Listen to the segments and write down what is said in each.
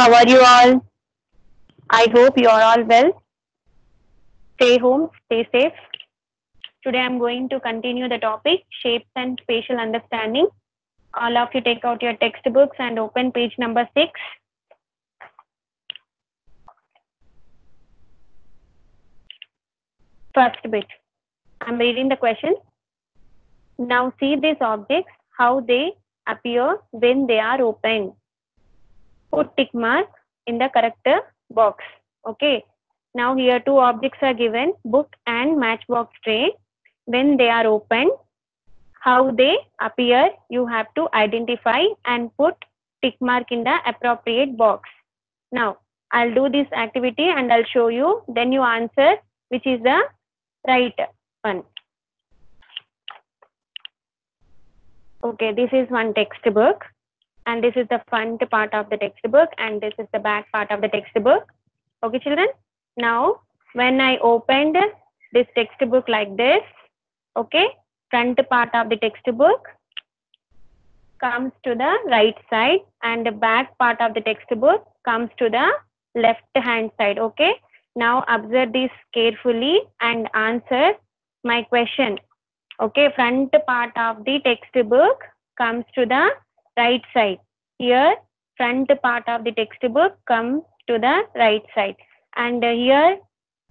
How are you all? I hope you are all well. Stay home, stay safe. Today I'm going to continue the topic shapes and spatial understanding. All of you take out your textbooks and open page number 6. First bit. I'm reading the question. Now see these objects, how they appear when they are open. Put tick mark in the correct box. Okay. Now here two objects are given, book and matchbox tray. When they are open, how they appear, you have to identify and put tick mark in the appropriate box. Now, I'll do this activity and I'll show you, then you answer which is the right one. Okay, this is one textbook and this is the front part of the textbook and this is the back part of the textbook. Okay, children. Now, when I opened this textbook like this, okay, front part of the textbook comes to the right side and the back part of the textbook comes to the left hand side. Okay, now observe this carefully and answer my question. Okay, front part of the textbook comes to the right side. Here front part of the textbook comes to the right side and here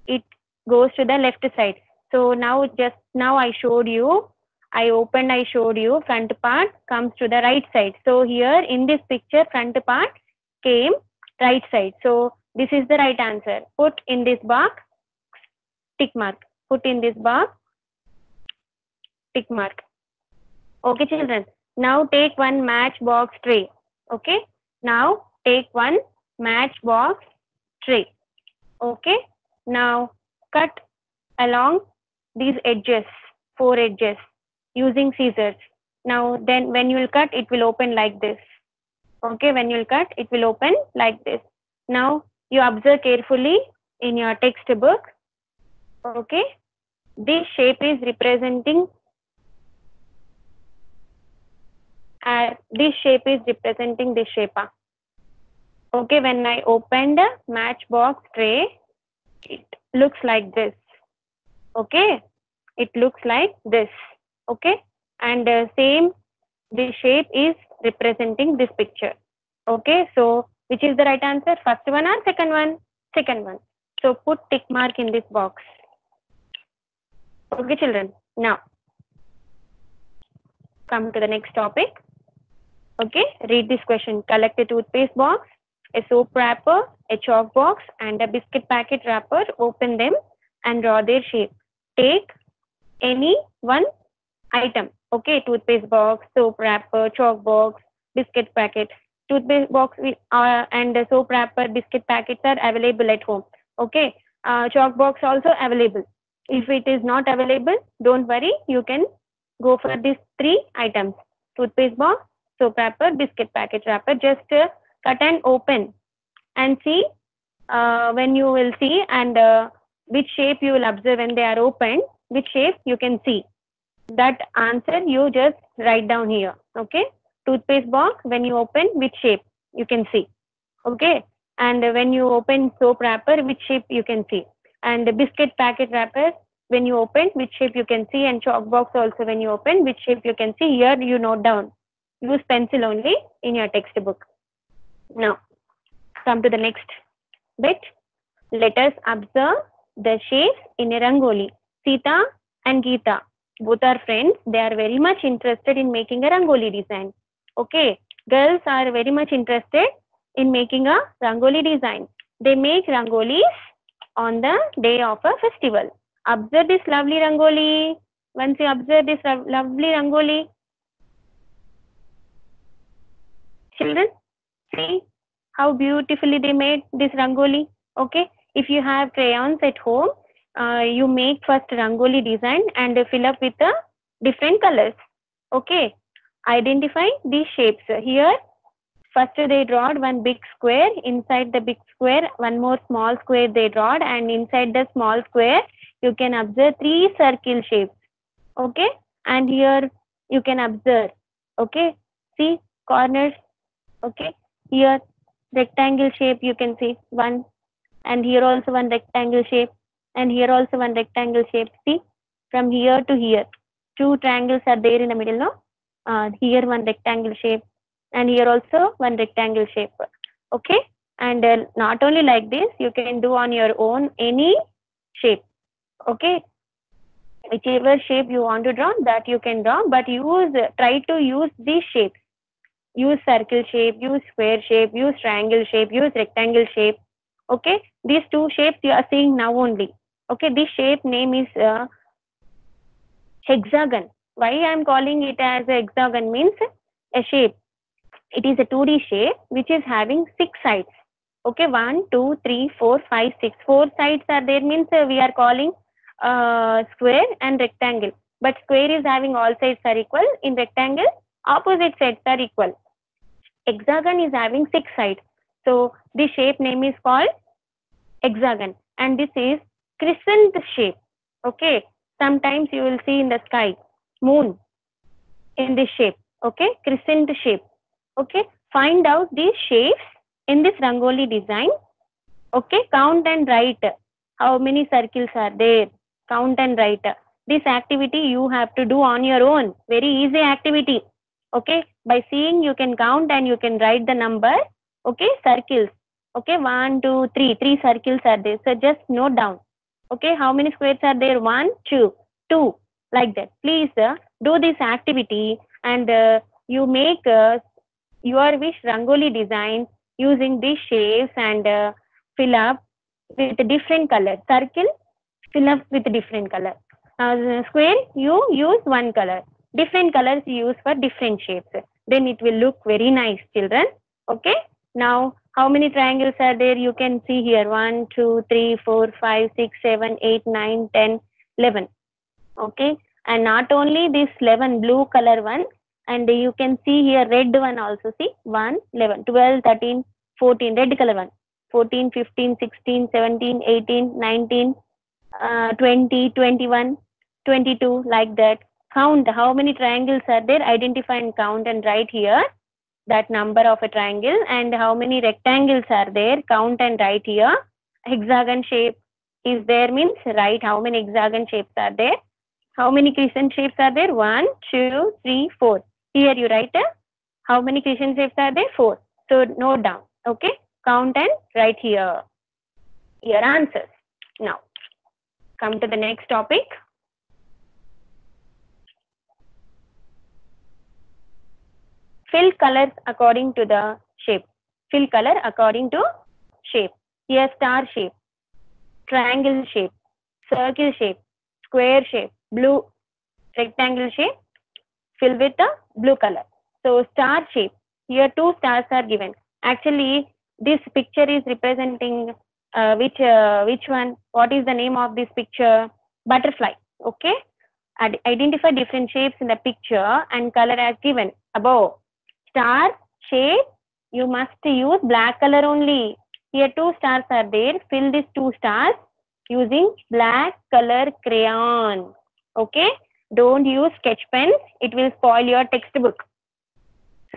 it goes to the left side. So now I showed you, I opened, I showed you front part comes to the right side. So here in this picture front part came right side. So this is the right answer. Put in this box tick mark. Put in this box tick mark. Okay children. Now take one matchbox tray. Okay. Now take one matchbox tray. Okay. Now cut along these edges, 4 edges using scissors. Now then when you will cut, it will open like this. Okay, when you will cut, it will open like this. Now you observe carefully in your textbook. Okay, this shape is representing this shape. Okay, when I opened a matchbox tray, it looks like this. Okay, it looks like this. Okay, and same this shape is representing this picture. Okay, so which is the right answer? First one or second one? Second one. So put tick mark in this box. Okay children, now come to the next topic. Okay, read this question. Collect a toothpaste box, a soap wrapper, a chalk box and a biscuit packet wrapper. Open them and draw their shape. Take any one item. Okay, toothpaste box, soap wrapper, chalk box, biscuit packet. Toothpaste box and soap wrapper, biscuit packets are available at home. Okay, chalk box also available. If it is not available, don't worry, you can go for these 3 items. Toothpaste box, soap wrapper, biscuit packet wrapper. Just cut and open and see when you will see and which shape you will observe when they are open, which shape you can see. That answer you just write down here. Okay, toothpaste box, when you open, which shape you can see. Okay, and when you open soap wrapper, which shape you can see. And the biscuit packet wrapper, when you open, which shape you can see. And chalk box also, when you open, which shape you can see. Here you note down. Use pencil only in your textbook. Now come to the next bit. Let us observe the shapes in a rangoli. Sita and Geeta, both are friends. They are very much interested in making a rangoli design. Okay, girls are very much interested in making a rangoli design. They make rangolis on the day of a festival. Observe this lovely rangoli. Once you observe this lovely rangoli, children, see how beautifully they made this rangoli. Okay, if you have crayons at home, you make first rangoli design and fill up with the different colors. Okay, identify these shapes. Here first they drawed one big square. Inside the big square one more small square they drawed, and inside the small square you can observe 3 circle shapes. Okay, and here you can observe. Okay, see corners. Okay, here rectangle shape you can see one, and here also one rectangle shape, and here also one rectangle shape. See, from here to here, two triangles are there in the middle, no? Here one rectangle shape, and here also one rectangle shape. Okay, and not only like this, you can do on your own any shape. Okay, whichever shape you want to draw, that you can draw, but try to use these shapes. Use circle shape, use square shape, use triangle shape, use rectangle shape. Okay, these two shapes you are seeing now only. Okay, this shape name is hexagon. Why I am calling it as a hexagon means a shape. It is a 2D shape which is having six sides. Okay, 1, 2, 3, 4, 5, 6. Four sides are there means we are calling square and rectangle. But square is having all sides are equal. In rectangle, opposite sides are equal. Hexagon is having six sides. So this shape name is called hexagon, and this is crescent shape. Okay, sometimes you will see in the sky moon in this shape. Okay, crescent shape. Okay, find out these shapes in this rangoli design. Okay, count and write how many circles are there. Count and write. This activity you have to do on your own. Very easy activity. Okay, by seeing you can count and you can write the number. Okay, circles. Okay, 1, 2, 3. Three circles are there. So just note down. Okay, how many squares are there? 1, 2, 2. Like that. Please do this activity, and you make your wish rangoli design using these shapes, and fill up with different color. Circle, fill up with different color. Square, you use one color. Different colors you use for different shapes. Then it will look very nice, children. Okay. Now, how many triangles are there? You can see here 1, 2, 3, 4, 5, 6, 7, 8, 9, 10, 11. Okay. And not only this 11 blue color one, and you can see here red one also. See 1, 11, 12, 13, 14, red color one. 14, 15, 16, 17, 18, 19, 20, 21, 22, like that. Count how many triangles are there, identify and count and write here that number of a triangle, and how many rectangles are there, count and write here. Hexagon shape is there means write how many hexagon shapes are there. How many crescent shapes are there? 1, 2, 3, 4. Here you write how many crescent shapes are there? 4. So note down. Okay. Count and write here your answers. Now, come to the next topic. Fill colors according to the shape. Fill color according to shape. Here star shape, triangle shape, circle shape, square shape, blue rectangle shape, fill with the blue color. So star shape, here two stars are given. Actually, this picture is representing which one? What is the name of this picture? Butterfly. Okay. Identify different shapes in the picture and color as given above. Star shape, you must use black color only. Here two stars are there. Fill these two stars using black color crayon. Okay. Don't use sketch pens. It will spoil your textbook.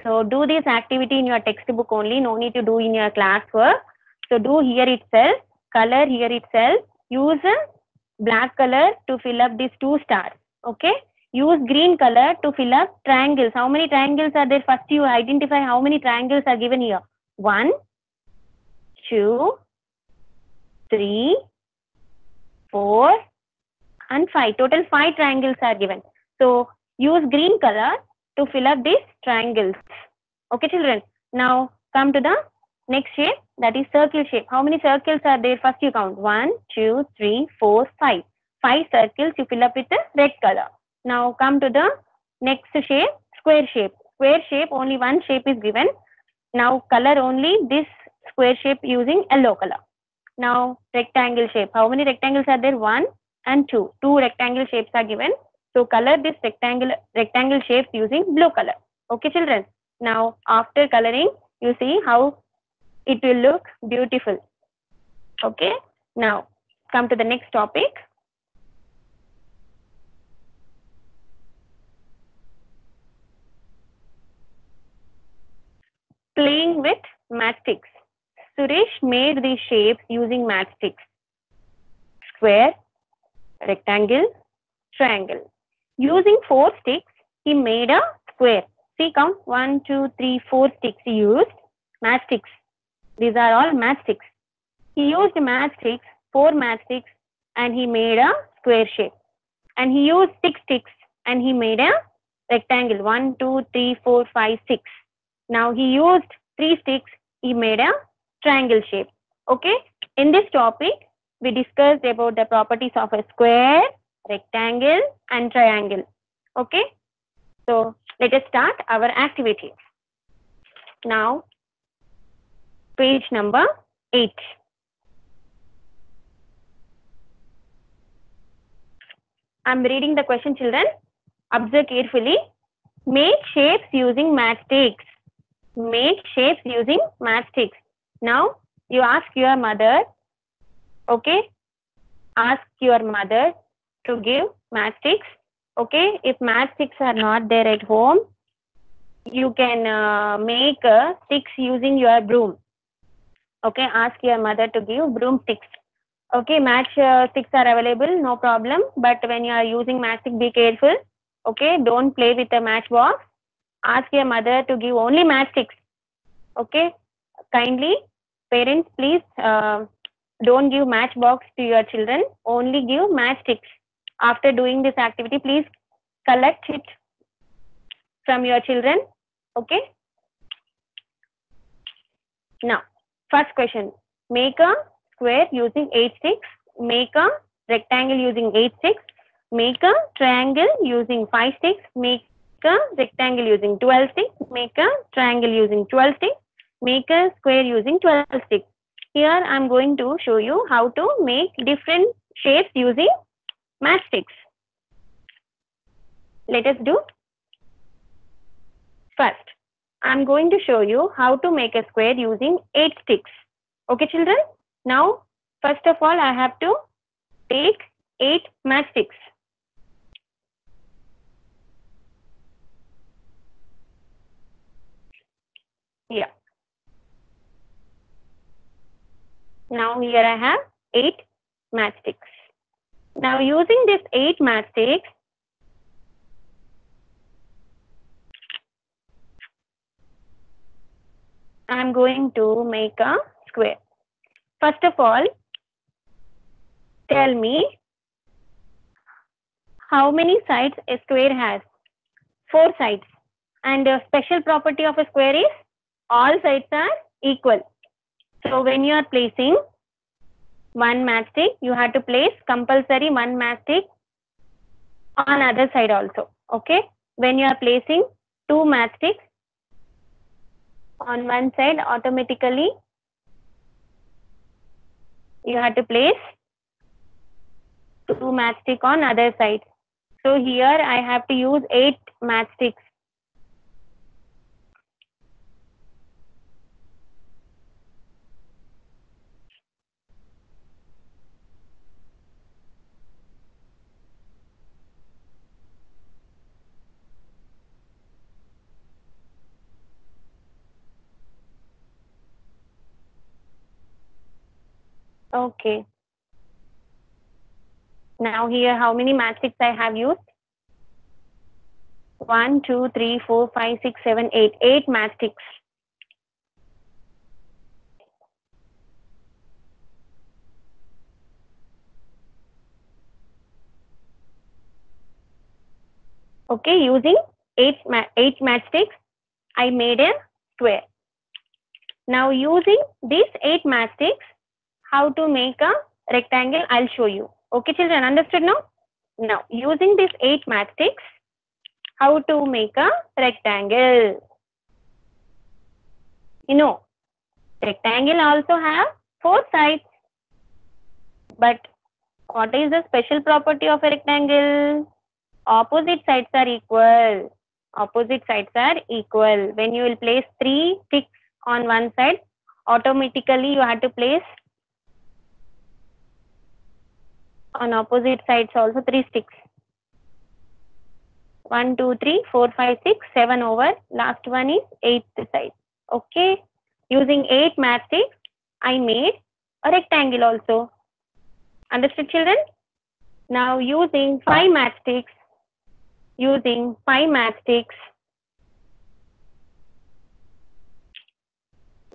So do this activity in your textbook only. No need to do in your classwork. So do here itself. Color here itself. Use black color to fill up these two stars. Okay. Use green color to fill up triangles. How many triangles are there? First you identify how many triangles are given here. 1, 2, 3, 4, and 5. Total 5 triangles are given. So use green color to fill up these triangles. Okay, children. Now come to the next shape, that is circle shape. How many circles are there? First you count. 1, 2, 3, 4, 5. 5 circles you fill up with the red color. Now come to the next shape, square shape. Square shape, only one shape is given. Now color only this square shape using yellow color. Now rectangle shape. How many rectangles are there? 1 and 2. 2 rectangle shapes are given. So color this rectangle shape using blue color. Okay, children. Now after coloring, you see how it will look beautiful. Okay. Now come to the next topic. Playing with matchsticks. Suresh made these shapes using matchsticks. Square, rectangle, triangle. Using 4 sticks, he made a square. See, count 1, 2, 3, 4 sticks he used. Matchsticks. These are all matchsticks. He used matchsticks, 4 matchsticks, and he made a square shape. And he used 6 sticks and he made a rectangle. 1, 2, 3, 4, 5, 6. Now he used 3 sticks, he made a triangle shape. Okay. In this topic, we discussed about the properties of a square, rectangle, and triangle. Okay. So let us start our activity. Now, page number 8. I'm reading the question, children. Observe carefully. Make shapes using matchsticks. Make shapes using matchsticks. Now, you ask your mother, okay? Ask your mother to give matchsticks, okay? If matchsticks are not there at home, you can make sticks using your broom. Okay, ask your mother to give broomsticks. Okay, match sticks are available, no problem. But when you are using matchstick, be careful. Okay, don't play with the matchbox. Ask your mother to give only matchsticks. Okay, kindly, parents, please don't give matchbox to your children. Only give matchsticks. After doing this activity, please collect it from your children. Okay. Now, first question. Make a square using 8 sticks. Make a rectangle using 8 sticks. Make a triangle using 5 sticks. Make a rectangle using 12 sticks. Make a triangle using 12 sticks. Make a square using 12 sticks. Here I am going to show you how to make different shapes using matchsticks. Let us do. First, I am going to show you how to make a square using 8 sticks. Okay, children? Now, first of all, I have to take 8 matchsticks. Yeah. Now, here I have 8 matchsticks. Now, using this 8 matchsticks, I am going to make a square. First of all, tell me how many sides a square has. 4 sides. And the special property of a square is all sides are equal. So when you are placing one matchstick, you have to place compulsory one matchstick on other side also. Okay. When you are placing 2 matchsticks on one side, automatically you have to place 2 matchstick on other side. So here I have to use 8 matchsticks. Okay. Now here how many matchsticks I have used? 1, 2, 3, 4, 5, 6, 7, 8. 8 matchsticks. Okay, using 8 matchsticks, I made a square. Now using these 8 matchsticks, how to make a rectangle, I'll show you. Okay, children, understood now? Now, using these 8 matchsticks, how to make a rectangle? You know, rectangle also have 4 sides. But what is the special property of a rectangle? Opposite sides are equal. Opposite sides are equal. When you will place 3 sticks on one side, automatically you have to place on opposite sides also 3 sticks. 1, 2, 3, 4, 5, 6, 7 over. Last one is 8th side. Okay. Using 8 matchsticks, I made a rectangle also. Understood, children? Now using 5 matchsticks,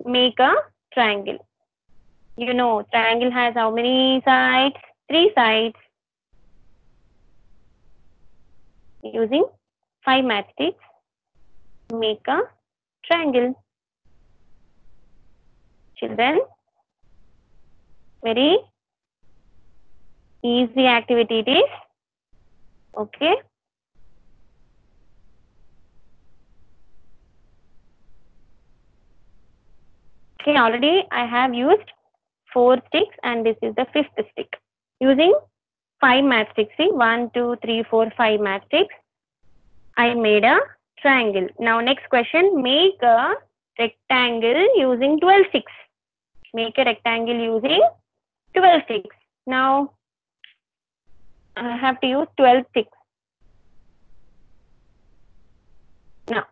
make a triangle. You know, triangle has how many sides? 3 sides. Using 5 matchsticks, make a triangle. Children, very easy activity it is. Okay. Okay, already I have used 4 sticks and this is the 5th stick. Using 5 matchsticks, see 1, 2, 3, 4, 5 matchsticks, I made a triangle. Now next question, make a rectangle using 12 sticks. Make a rectangle using 12 sticks. Now I have to use 12 sticks. Now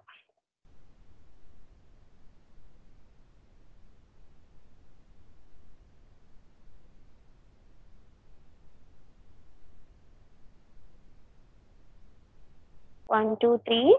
1, 2, 3.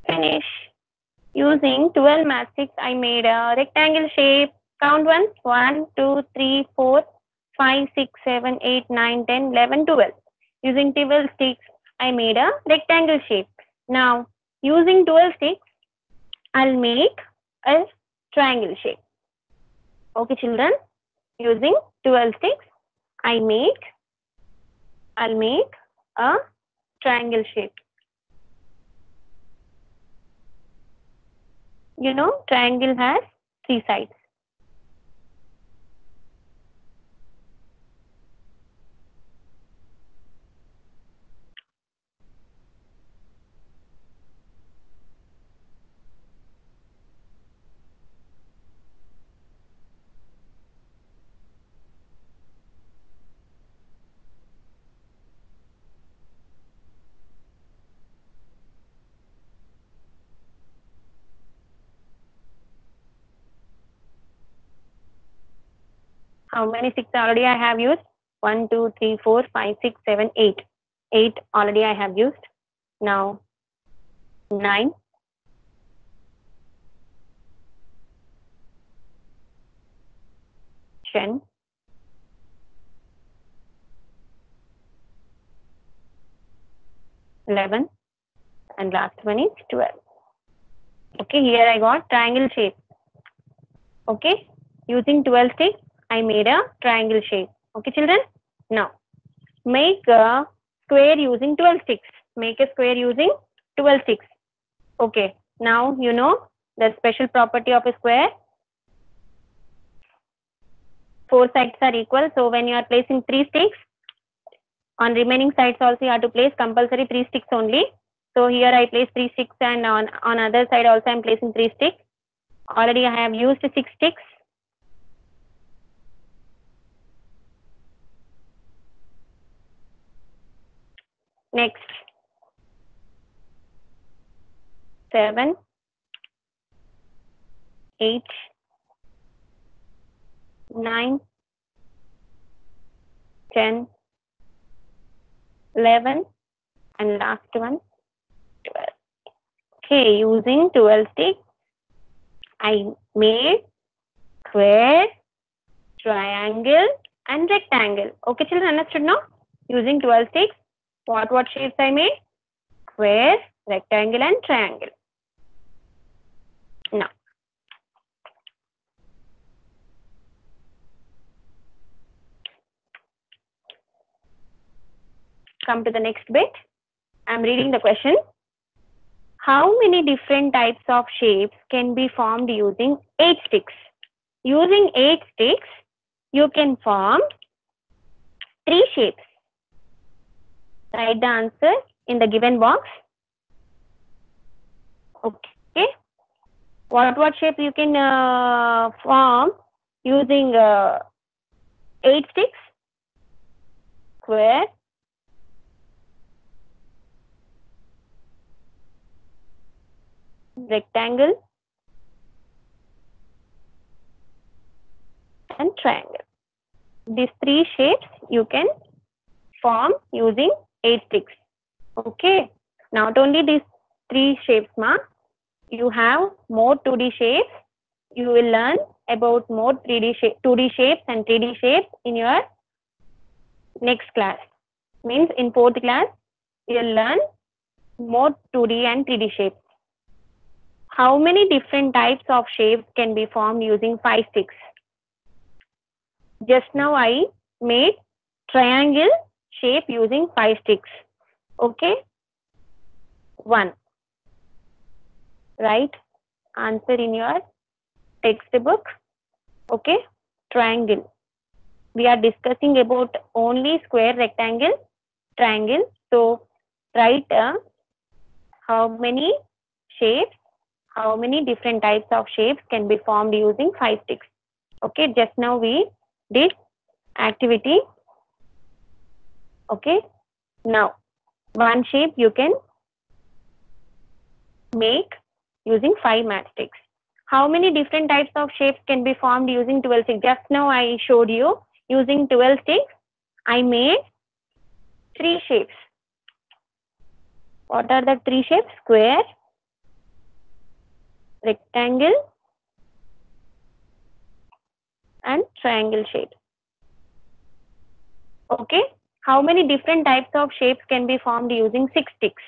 Finish. Using 12 matchsticks, I made a rectangle shape. Count once. 1, 2, 3, 4, 5, 6, 7, 8, 9, 10, 11, 12. Using 12 sticks, I made a rectangle shape. Now, using 12 sticks, I'll make a triangle shape. Okay, children. Using 12 sticks, I'll make a triangle shape. You know, triangle has 3 sides. How many sticks already I have used? 1, 2, 3, 4, 5, 6, 7, 8. 8 already I have used. Now 9. 10. 11. And last one is 12. Okay, here I got triangle shape. Okay, using 12 sticks, I made a triangle shape. Okay, children? Now, make a square using 12 sticks. Make a square using 12 sticks. Okay, now you know the special property of a square. 4 sides are equal. So when you are placing 3 sticks, on remaining sides also you have to place compulsory 3 sticks only. So here I place 3 sticks and on other side also I am placing 3 sticks. Already I have used 6 sticks. Next, 7, 8, 9, 10, 11, and last one, 12. Okay, using 12 sticks, I made square, triangle, and rectangle. Okay, children, understood now? Using 12 sticks, what shapes I made? Square, rectangle, and triangle. Now, come to the next bit. I'm reading the question. How many different types of shapes can be formed using 8 sticks? Using 8 sticks, you can form 3 shapes. Write the answer in the given box. Okay. What shape you can form using 8 sticks? Square, rectangle, and triangle. These 3 shapes you can form using 8 sticks. Okay. Not only these 3 shapes, ma, you have more 2D shapes. You will learn about more 2D shapes and 3D shapes in your next class. Means in 4th class, you will learn more 2D and 3D shapes. How many different types of shapes can be formed using 5 sticks? Just now I made triangle shape using 5 sticks. Okay. 1. Write answer in your textbook. Okay. Triangle. We are discussing about only square, rectangle, triangle. So write how many shapes, how many different types of shapes can be formed using 5 sticks. Okay. Just now we did activity. Okay. Now, one shape you can make using 5 matchsticks. How many different types of shapes can be formed using 12 sticks? Just now I showed you using 12 sticks. I made 3 shapes. What are the 3 shapes? Square, rectangle, and triangle shape. Okay. How many different types of shapes can be formed using 6 sticks?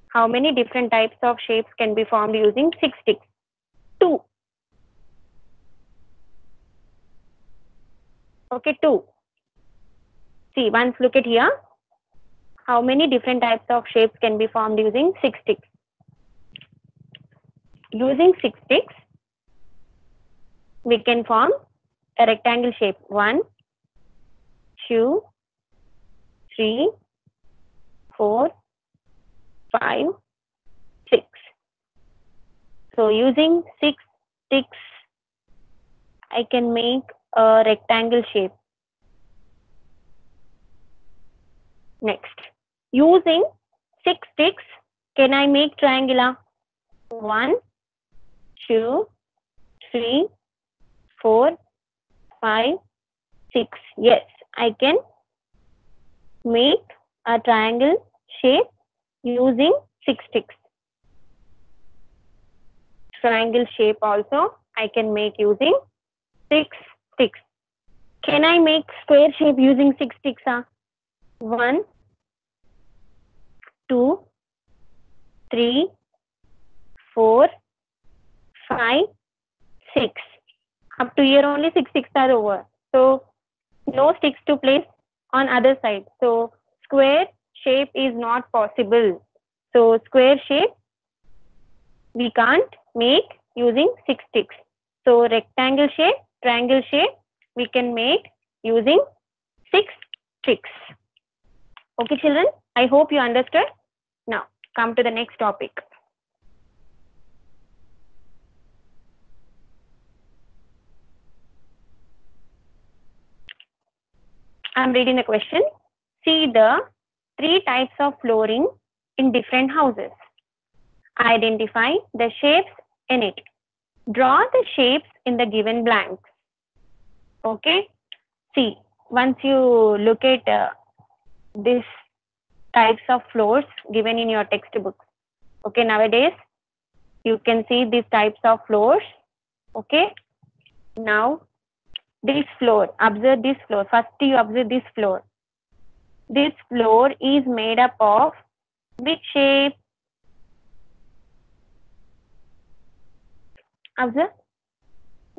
How many different types of shapes can be formed using 6 sticks? 2. Okay, 2. See, once look at here. How many different types of shapes can be formed using 6 sticks? Using 6 sticks, we can form a rectangle shape. 1, 2, 3, 4, 5, 6. So using 6 sticks, I can make a rectangle shape. Next, using 6 sticks, can I make triangular? 1, 2, 3, 4, 5, 6. Yes, I can make a triangle shape using 6 sticks. Triangle shape also I can make using 6 sticks. Can I make square shape using 6 sticks? 1, 2, 3, 4, 5, 6. Up to here only 6 sticks are over. So no sticks to place on other side. So square shape is not possible. So square shape we can't make using 6 sticks. So rectangle shape, triangle shape we can make using 6 sticks. Okay children, I hope you understood. Now come to the next topic. I'm reading the question. See the 3 types of flooring in different houses. Identify the shapes in it. Draw the shapes in the given blanks. Okay. See, once you look at these types of floors given in your textbook. Okay, nowadays you can see these types of floors. Okay. Now this floor, observe this floor. First you observe this floor. This floor is made up of which shape? Observe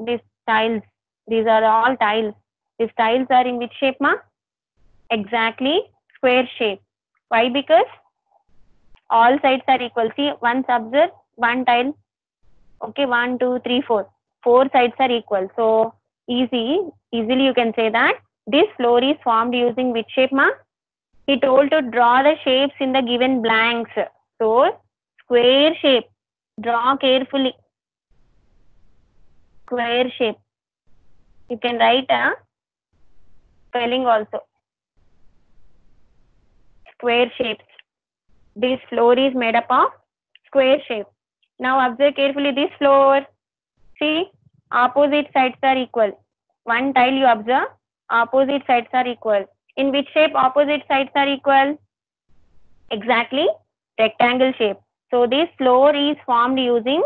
these tiles. These are all tiles. These tiles are in which shape, ma? Exactly, square shape. Why? Because all sides are equal. See, once observe one tile. Okay, 1, 2, 3, 4. 4 sides are equal. So easily you can say that this floor is formed using which shape, ma? He told to draw the shapes in the given blanks. So square shape. Draw carefully. Square shape. You can write a spelling also. Square shapes. This floor is made up of square shape. Now observe carefully this floor. See, opposite sides are equal. One tile you observe, opposite sides are equal. In which shape opposite sides are equal? Exactly, rectangle shape. So this floor is formed using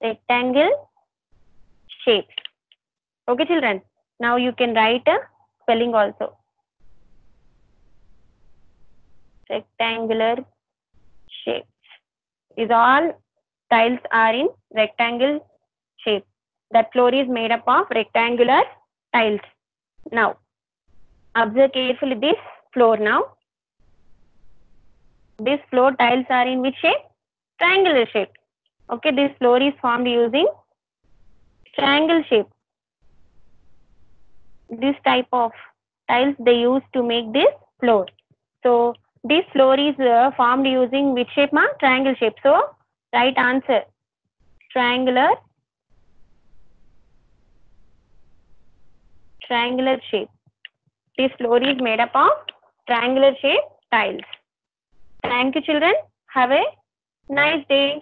rectangle shape. Okay, children. Now you can write a spelling also. Rectangular shape. These all tiles are in rectangle shape. That floor is made up of rectangular tiles. Now, observe carefully this floor now. This floor tiles are in which shape? Triangular shape. Okay, this floor is formed using triangle shape. This type of tiles they use to make this floor. So, this floor is formed using which shape, ma? Triangle shape. So, right answer, triangular shape. This floor is made up of triangular shape tiles. Thank you, children. Have a nice day.